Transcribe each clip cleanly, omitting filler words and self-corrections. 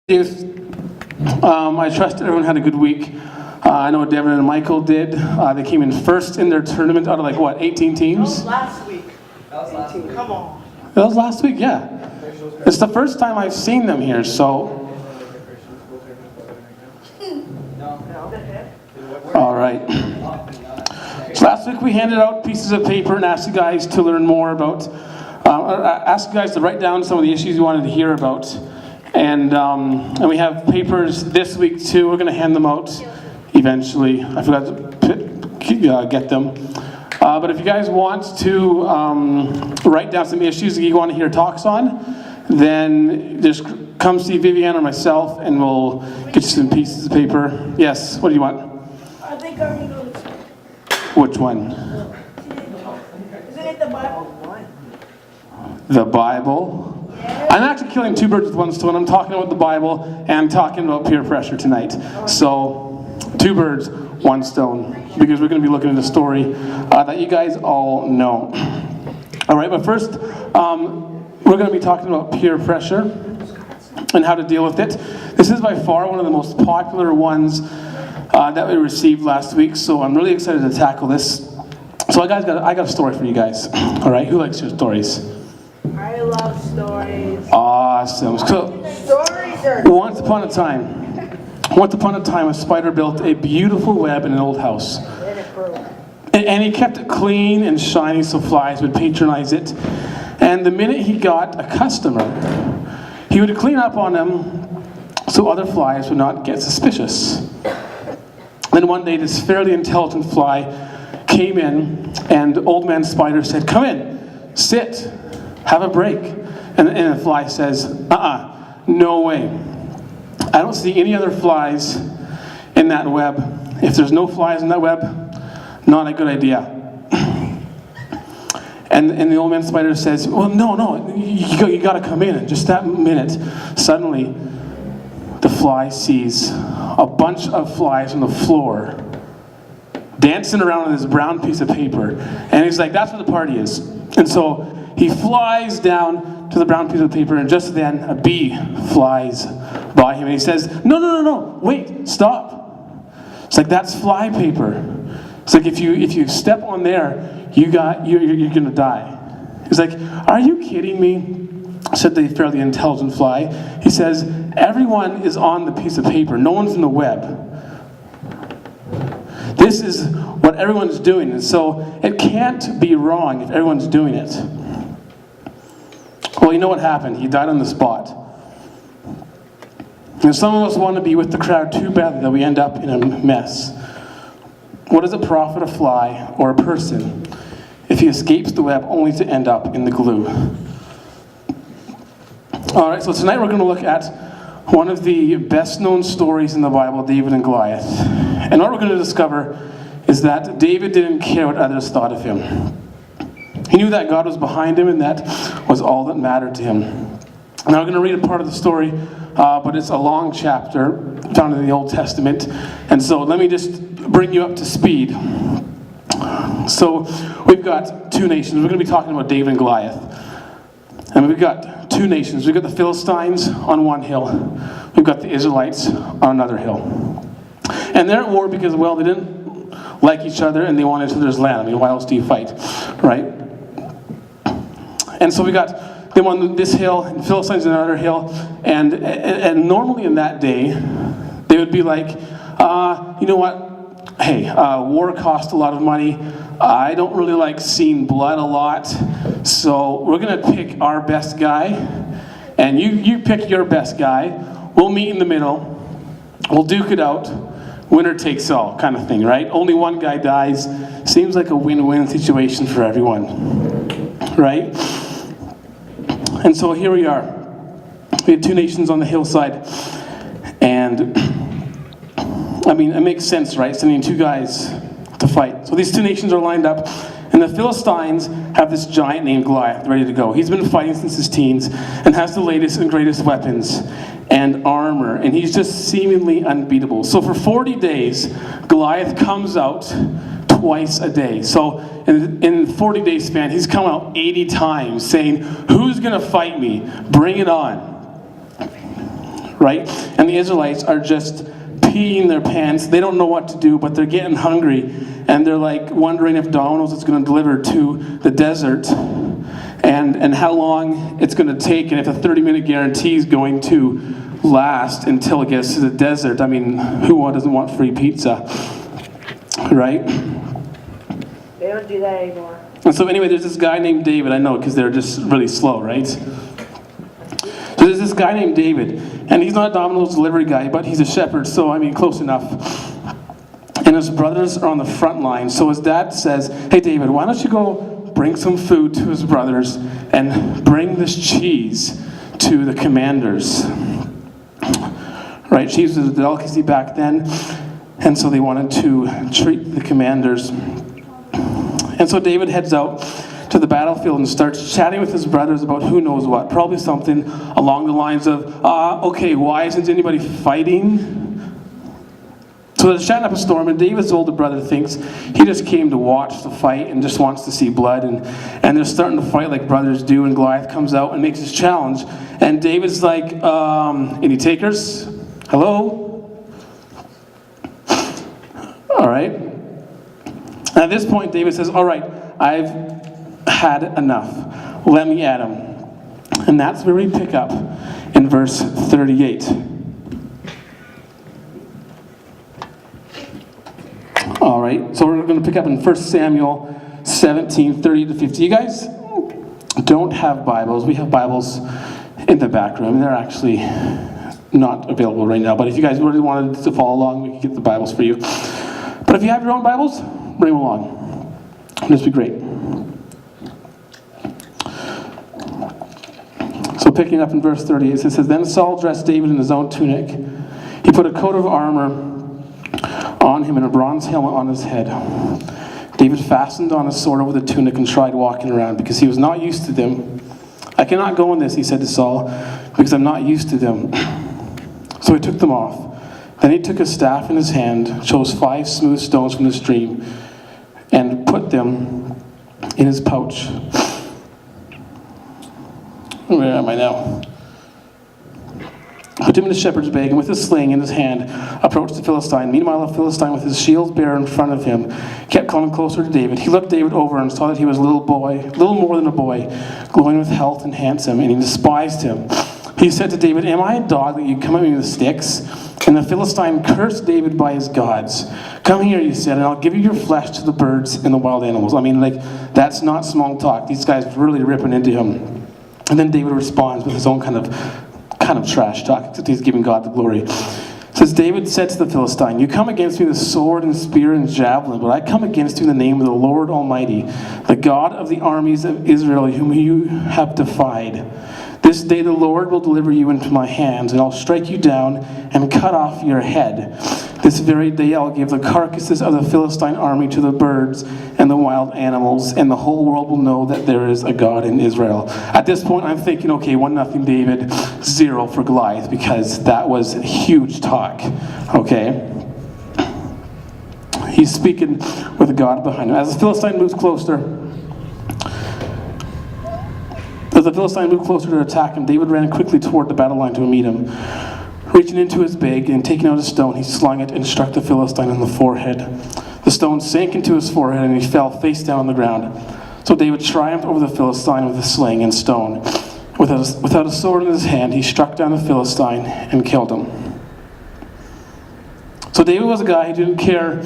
Youth. I trust everyone had a good week. I know Devin and Michael did. They came in first in their tournament out of 18 teams? That was last week. That was last week. Come on. That was last week, yeah. It's the first time I've seen them here, so. All right. So last week we handed out pieces of paper and asked you guys to learn more about, asked you guys to write down some of the issues you wanted to hear about. And we have papers this week too. We're going to hand them out eventually. I forgot to get them. But if you guys want to write down some issues that you want to hear talks on, then just come see Vivian or myself and we'll get you some pieces of paper. Yes, what do you want? I think I'm going to... Which one? Isn't it the Bible? The Bible? I'm actually killing two birds with one stone. I'm talking about the Bible and I'm talking about peer pressure tonight. So, two birds, one stone. Because we're going to be looking at a story that you guys all know. Alright, but first, we're going to be talking about peer pressure and how to deal with it. This is by far one of the most popular ones that we received last week, so I'm really excited to tackle this. So I got a story for you guys. Alright, who likes your stories? I love stories. Awesome. So, Stories are... once upon a time, a spider built a beautiful web in an old house. And he kept it clean and shiny so flies would patronize it. And the minute he got a customer, he would clean up on them so other flies would not get suspicious. Then one day, this fairly intelligent fly came in, and Old Man Spider said, "Come in, sit. Have a break." And the fly says, no way. I don't see any other flies in that web. If there's no flies in that web, not a good idea. And the Old Man Spider says, well, no, you got to come in. And just that minute, suddenly, the fly sees a bunch of flies on the floor dancing around on this brown piece of paper. And he's like, that's where the party is. And so he flies down to the brown piece of paper, and just then a bee flies by him, and he says, no, wait, stop. It's like, that's fly paper. It's like, if you step on there, you're gonna die. He's like, are you kidding me? Said the fairly intelligent fly. He says, everyone is on the piece of paper. No one's in the web. This is what everyone's doing, and so it can't be wrong if everyone's doing it. Well, you know what happened? He died on the spot. And some of us want to be with the crowd too badly that we end up in a mess. What does it profit a fly or a person if he escapes the web only to end up in the glue? Alright, so tonight we're going to look at one of the best known stories in the Bible, David and Goliath. And what we're going to discover is that David didn't care what others thought of him. He knew that God was behind him, and that was all that mattered to him. Now I'm going to read a part of the story, but it's a long chapter found in the Old Testament. And so let me just bring you up to speed. So we've got two nations. We're going to be talking about David and Goliath. And we've got two nations. We've got the Philistines on one hill. We've got the Israelites on another hill. And they're at war because, well, they didn't like each other and they wanted each other's land. I mean, why else do you fight, right? And so we got them on this hill, and Philistines on another hill, and normally in that day, they would be like, you know what, hey, war costs a lot of money, I don't really like seeing blood a lot, so we're going to pick our best guy, and you pick your best guy, we'll meet in the middle, we'll duke it out, winner takes all kind of thing, right? Only one guy dies, seems like a win-win situation for everyone, right? And so here we are. We have two nations on the hillside. And, I mean, it makes sense, right? Sending two guys to fight. So these two nations are lined up. And the Philistines have this giant named Goliath ready to go. He's been fighting since his teens and has the latest and greatest weapons and armor. And he's just seemingly unbeatable. So for 40 days, Goliath comes out twice a day. So in 40 days span, he's come out 80 times saying, who's going to fight me? Bring it on. right? And the Israelites are just peeing their pants. They don't know what to do, but they're getting hungry. And they're like wondering if Domino's is going to deliver to the desert and how long it's going to take, and if a 30-minute guarantee is going to last until it gets to the desert. I mean, who doesn't want free pizza, right? They don't do that anymore. And so anyway, there's this guy named David. I know, because they're just really slow, right? So there's this guy named David, and he's not a Domino's delivery guy, but he's a shepherd, so I mean, close enough. And his brothers are on the front line. So his dad says, hey David, why don't you go bring some food to his brothers and bring this cheese to the commanders. Right, cheese was a delicacy back then, and so they wanted to treat the commanders. And so David heads out to the battlefield and starts chatting with his brothers about who knows what. Probably something along the lines of, okay, why isn't anybody fighting? So they're chatting up a storm, and David's older brother thinks he just came to watch the fight and just wants to see blood. And they're starting to fight like brothers do, and Goliath comes out and makes his challenge. And David's like, any takers? Hello? All right. At this point, David says, all right, I've had enough. Let me at him. And that's where we pick up in verse 38. All right, so we're going to pick up in 1 Samuel 17, 30 to 50. You guys don't have Bibles. We have Bibles in the back room. They're actually not available right now, but if you guys really wanted to follow along, we can get the Bibles for you. But if you have your own Bibles, bring them along. This would be great. So picking up in verse 38, it says, Then Saul dressed David in his own tunic. He put a coat of armor on him and a bronze helmet on his head. David fastened on his sword over the tunic and tried walking around because he was not used to them. I cannot go in this, he said to Saul, because I'm not used to them. So he took them off. Then he took a staff in his hand, chose 5 smooth stones from the stream, and put them in his pouch. Where am I now? Put him in his shepherd's bag, and with his sling in his hand, approached the Philistine. Meanwhile, the Philistine, with his shield bearer in front of him, kept coming closer to David. He looked David over and saw that he was a little more than a boy, glowing with health and handsome, and he despised him. He said to David, Am I a dog that you come at me with sticks? And the Philistine cursed David by his gods. Come here, he said, and I'll give you your flesh to the birds and the wild animals. I mean, like, that's not small talk. These guys really ripping into him. And then David responds with his own kind of trash talk, except he's giving God the glory. It says, David said to the Philistine, You come against me with sword and spear and javelin, but I come against you in the name of the Lord Almighty, the God of the armies of Israel, whom you have defied. This day the Lord will deliver you into my hands, and I'll strike you down and cut off your head. This very day I'll give the carcasses of the Philistine army to the birds and the wild animals, and the whole world will know that there is a God in Israel. At this point, I'm thinking, okay, 1-0 David, 0 for Goliath, because that was huge talk, okay? He's speaking with God behind him. As the Philistine moves closer to attack him, David ran quickly toward the battle line to meet him. Reaching into his bag and taking out a stone, he slung it and struck the Philistine on the forehead. The stone sank into his forehead and he fell face down on the ground. So David triumphed over the Philistine with a sling and stone. Without a sword in his hand, he struck down the Philistine and killed him. So David was a guy who didn't care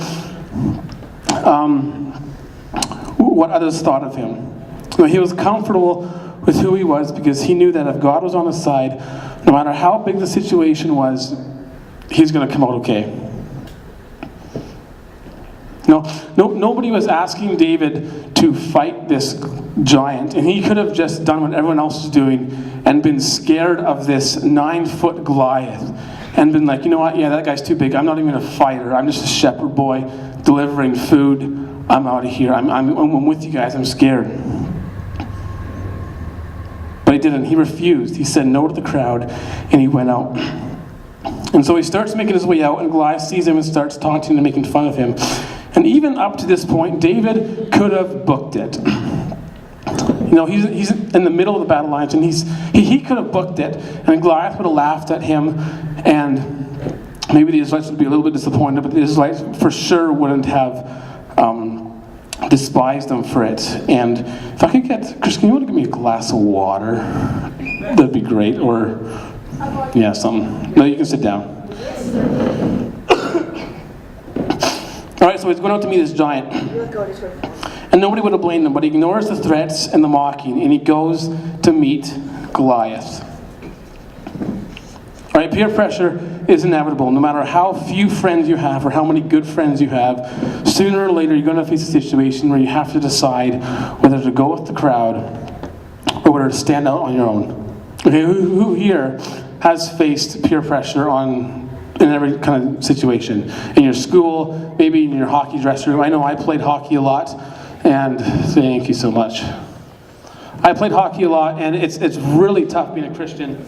what others thought of him. He was comfortable with who he was because he knew that if God was on his side, no matter how big the situation was, he's going to come out okay. Nobody was asking David to fight this giant, and he could have just done what everyone else was doing and been scared of this 9-foot Goliath and been like, you know what, yeah, that guy's too big. I'm not even a fighter. I'm just a shepherd boy delivering food. I'm out of here. I'm with you guys. I'm scared. But he didn't. He refused. He said no to the crowd, and he went out. And so he starts making his way out, and Goliath sees him and starts taunting and making fun of him. And even up to this point, David could have booked it. You know, he's in the middle of the battle lines, and he could have booked it, and Goliath would have laughed at him, and maybe the Israelites would be a little bit disappointed, but the Israelites for sure wouldn't have despised him for it. And if I could get, Chris, can you want to give me a glass of water? That'd be great. Or, yeah, something. No, you can sit down. All right, so he's going out to meet this giant. And nobody would have blamed him, but he ignores the threats and the mocking, and he goes to meet Goliath. All right, peer pressure is inevitable. No matter how few friends you have or how many good friends you have, sooner or later you're going to face a situation where you have to decide whether to go with the crowd or whether to stand out on your own. Okay, who here has faced peer pressure in every kind of situation? In your school, maybe in your hockey dressing room. I know I played hockey a lot, and thank you so much. I played hockey a lot, and it's really tough being a Christian.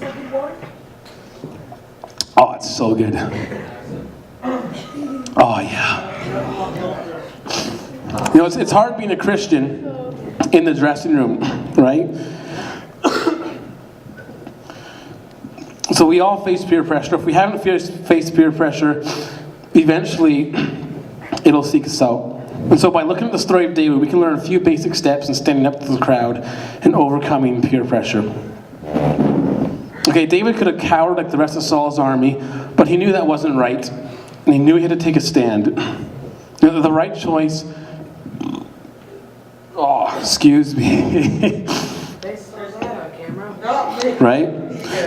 Oh, it's so good. Oh, yeah. You know, it's hard being a Christian in the dressing room, right? So we all face peer pressure. If we haven't faced peer pressure, eventually it'll seek us out. And so by looking at the story of David, we can learn a few basic steps in standing up to the crowd and overcoming peer pressure. Okay, David could have cowered like the rest of Saul's army, but he knew that wasn't right, and he knew he had to take a stand. The right choice... Oh, excuse me. Right?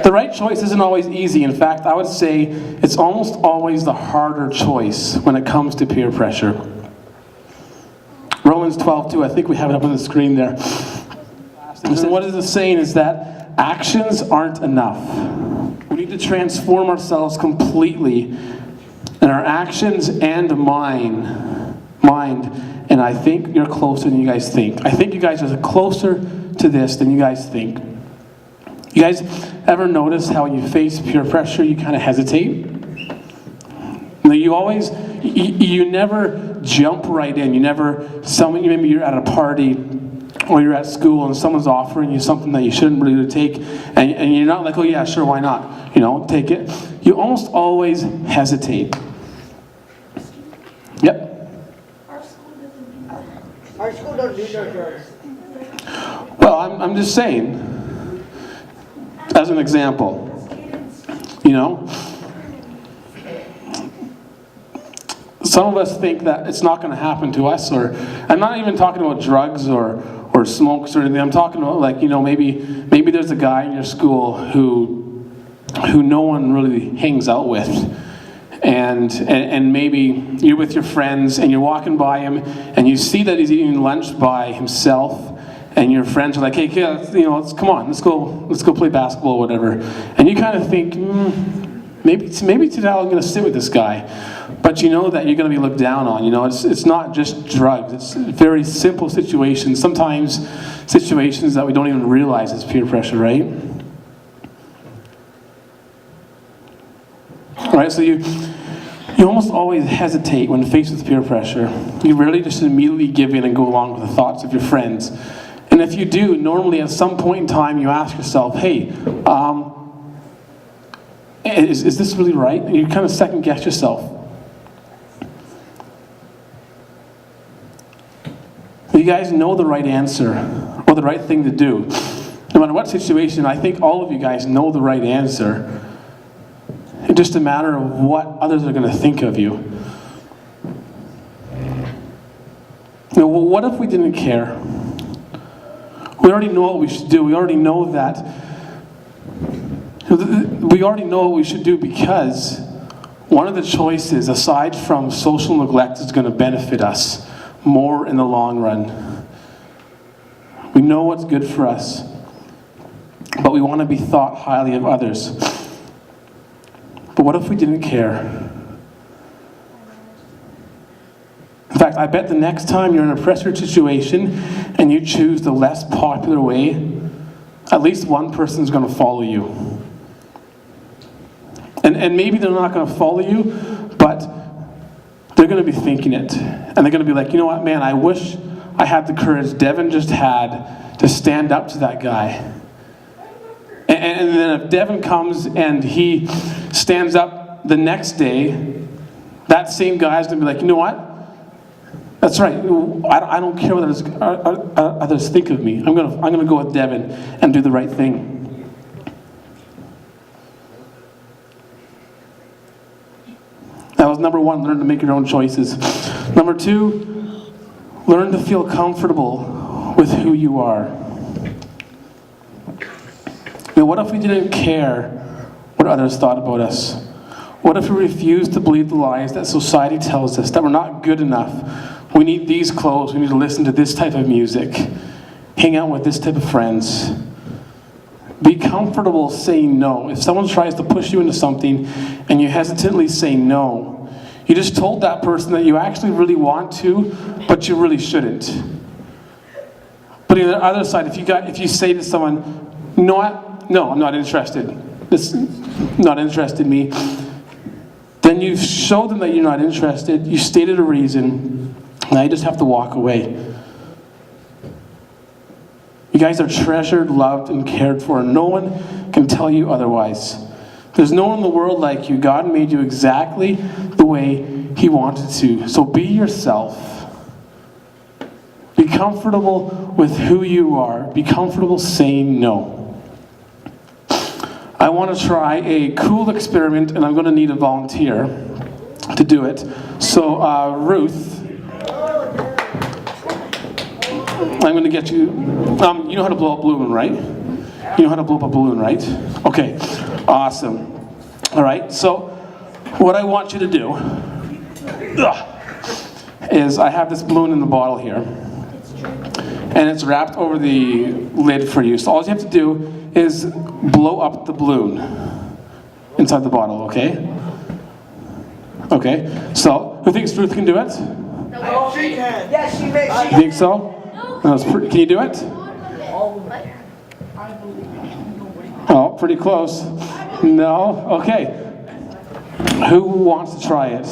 The right choice isn't always easy. In fact, I would say it's almost always the harder choice when it comes to peer pressure. Romans 12:2, I think we have it up on the screen there. So what is it saying is that actions aren't enough. We need to transform ourselves completely in our actions and mind. And I think you're closer than you guys think. I think you guys are closer to this than you guys think. You guys ever notice how when you face peer pressure, you kind of hesitate? You never jump right in. Maybe you're at a party or you're at school and someone's offering you something that you shouldn't really take, and you're not like, oh yeah, sure, why not? Take it. You almost always hesitate. Yep. Our school don't do drugs. Well, I'm just saying, as an example, some of us think that it's not going to happen to us, or I'm not even talking about drugs or smokes or anything. I'm talking about maybe there's a guy in your school who no one really hangs out with, and maybe you're with your friends and you're walking by him and you see that he's eating lunch by himself, and your friends are like, hey kid, let's go play basketball or whatever, and you kind of think, maybe today I'm going to sit with this guy. But you know that you're going to be looked down on. It's not just drugs. It's very simple situations. Sometimes situations that we don't even realize is peer pressure, right? All right, so you almost always hesitate when faced with peer pressure. You rarely just immediately give in and go along with the thoughts of your friends. And if you do, normally at some point in time you ask yourself, hey, is this really right? And you kind of second guess yourself. You guys know the right answer or the right thing to do. No matter what situation, I think all of you guys know the right answer. It's just a matter of what others are going to think of you. Well, what if we didn't care? We already know what we should do. We already know that. We already know what we should do because one of the choices, aside from social neglect, is going to benefit us more in the long run. We know what's good for us, but we want to be thought highly of others. But what if we didn't care? In fact, I bet the next time you're in a pressure situation and you choose the less popular way, at least one person's going to follow you. And maybe they're not going to follow you, but they're going to be thinking it. And they're going to be like, you know what, man, I wish I had the courage Devin just had to stand up to that guy. And then if Devin comes and he stands up the next day, that same guy's going to be like, you know what? That's right. I don't care what others think of me. I'm going to go with Devin and do the right thing. That was number one, learn to make your own choices. Number two, learn to feel comfortable with who you are. Now, what if we didn't care what others thought about us? What if we refused to believe the lies that society tells us, that we're not good enough? We need these clothes, we need to listen to this type of music, hang out with this type of friends. Be comfortable saying no. If someone tries to push you into something and you hesitantly say no, you just told that person that you actually really want to, but you really shouldn't. But on the other side, if you say to someone, you know what? No, I'm not interested. This not interested in me. Then you show them that you're not interested. You stated a reason. Now you just have to walk away. You guys are treasured, loved, and cared for. No one can tell you otherwise. There's no one in the world like you. God made you exactly the way He wanted to. So be yourself. Be comfortable with who you are. Be comfortable saying no. I want to try a cool experiment, and I'm going to need a volunteer to do it. So, Ruth, I'm going to get you, you know how to blow up a balloon, right? You know how to blow up a balloon, right? Okay, awesome. All right, so what I want you to do is I have this balloon in the bottle here, and it's wrapped over the lid for you. So all you have to do is blow up the balloon inside the bottle, okay? Okay, so who thinks Ruth can do it? No, she can. Yes, she may. You think so? Can you do it? Oh, pretty close. No? Okay. Who wants to try it?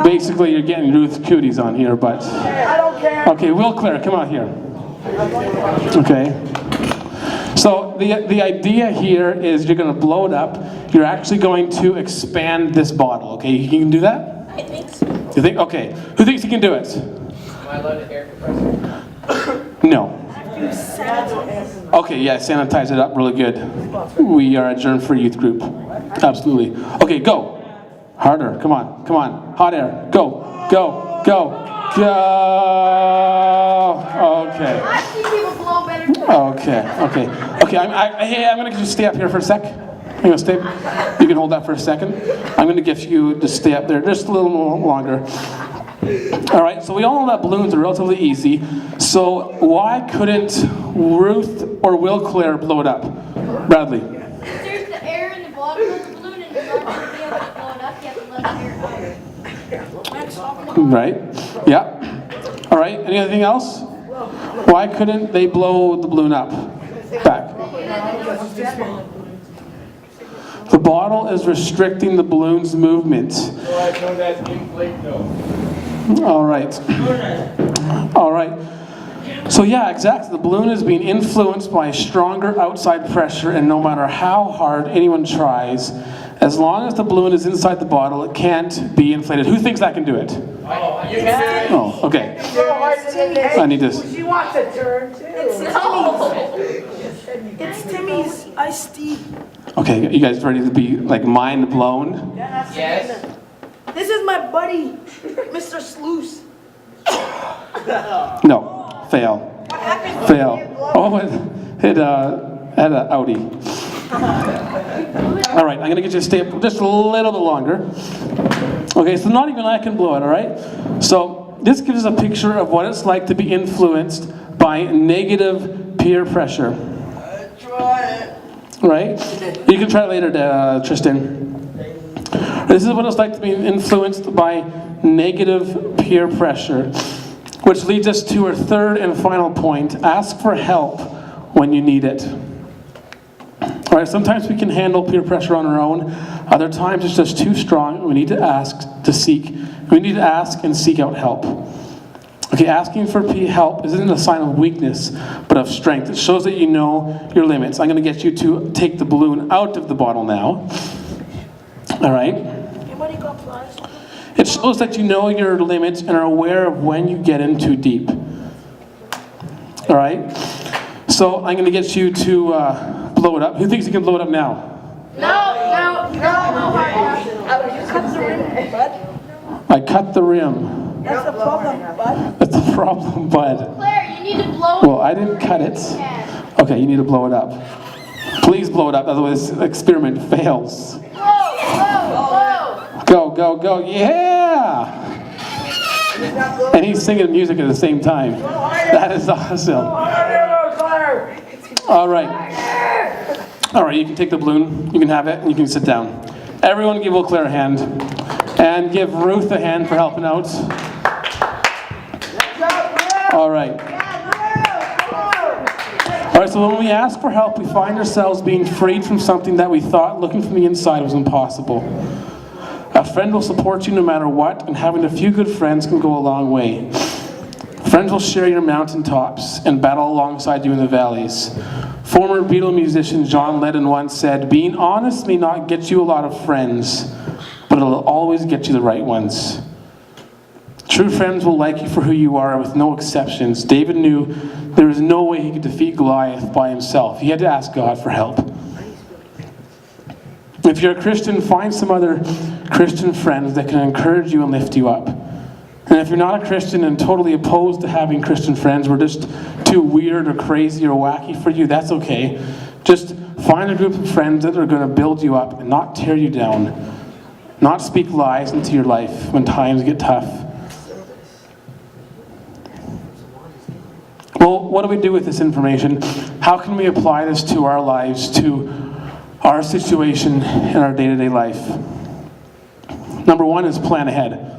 Basically, you're getting Ruth cooties on here, but... I don't care. Okay, Will Clare, come out here. Okay. So the idea here is you're going to blow it up. You're actually going to expand this bottle. Okay, you can do that? I think so. You think? Okay. Who thinks he can do it? Am I allowed an air compressor? No. Okay, yeah, sanitize it up really good. We are adjourned for youth group. Absolutely. Okay, go. Harder. Come on. Come on. Hot air. Go. Go. Go. Go. Okay. I see people blow better than Okay. Okay. Okay. I'm going to just stay up here for a sec. I'm going to stay. You can hold that for a second. I'm going to get you to stay up there just a little more longer. All right. So we all know that balloons are relatively easy. So why couldn't Ruth or Will Clare blow it up? Bradley. There's the air in the bottom of the balloon, and you're not going to be able to blow it up. You have to let the air out. Right. Yeah. All right. Anything else? Why couldn't they blow the balloon up? Back. The bottle is restricting the balloon's movement. All right. All right. So yeah, exactly. The balloon is being influenced by stronger outside pressure, and no matter how hard anyone tries, as long as the balloon is inside the bottle, it can't be inflated. Who thinks I can do it? Oh, okay. I need this. She wants a turn too. It's Timmy's iced tea. Okay, you guys ready to be like mind blown? Yes. This is my buddy, Mr. Sluice. No, fail. Fail. Oh, it had an Audi. All right, I'm gonna get you to stay up just a little bit longer. Okay, so not even I can blow it, all right? So this gives us a picture of what it's like to be influenced by negative peer pressure. Right? You can try it later, Tristan. This is what it's like to be influenced by negative peer pressure, which leads us to our third and final point. Ask for help when you need it. All right, sometimes we can handle peer pressure on our own. Other times it's just too strong. We need to ask and seek out help. Okay, asking for help isn't a sign of weakness, but of strength. It shows that you know your limits. I'm going to get you to take the balloon out of the bottle now. All right? Anybody got pliers? It shows that you know your limits and are aware of when you get in too deep. All right? So I'm going to get you to blow it up. Who thinks you can blow it up now? Cut the rim, bud. I cut the rim. That's the problem, bud. That's the problem, bud. Claire, you need to blow it. Well, I didn't cut it. Yeah. Okay, you need to blow it up. Please blow it up, otherwise the experiment fails. Whoa. Go, go, go, yeah! And he's singing music at the same time. That is awesome. All right. All right, you can take the balloon, you can have it, and you can sit down. Everyone give Eau Claire a hand. And give Ruth a hand for helping out. All right. All right, so when we ask for help, we find ourselves being freed from something that we thought looking from the inside was impossible. A friend will support you no matter what, and having a few good friends can go a long way. Friends will share your mountaintops and battle alongside you in the valleys. Former Beatle musician John Lennon once said, "Being honest may not get you a lot of friends, but it'll always get you the right ones." True friends will like you for who you are with no exceptions. David knew there was no way he could defeat Goliath by himself. He had to ask God for help. If you're a Christian, find some other Christian friends that can encourage you and lift you up. And if you're not a Christian and totally opposed to having Christian friends, we're just too weird or crazy or wacky for you, that's okay. Just find a group of friends that are going to build you up and not tear you down. Not speak lies into your life when times get tough. Well, what do we do with this information? How can we apply this to our lives, to our situation in our day-to-day life? Number one is plan ahead.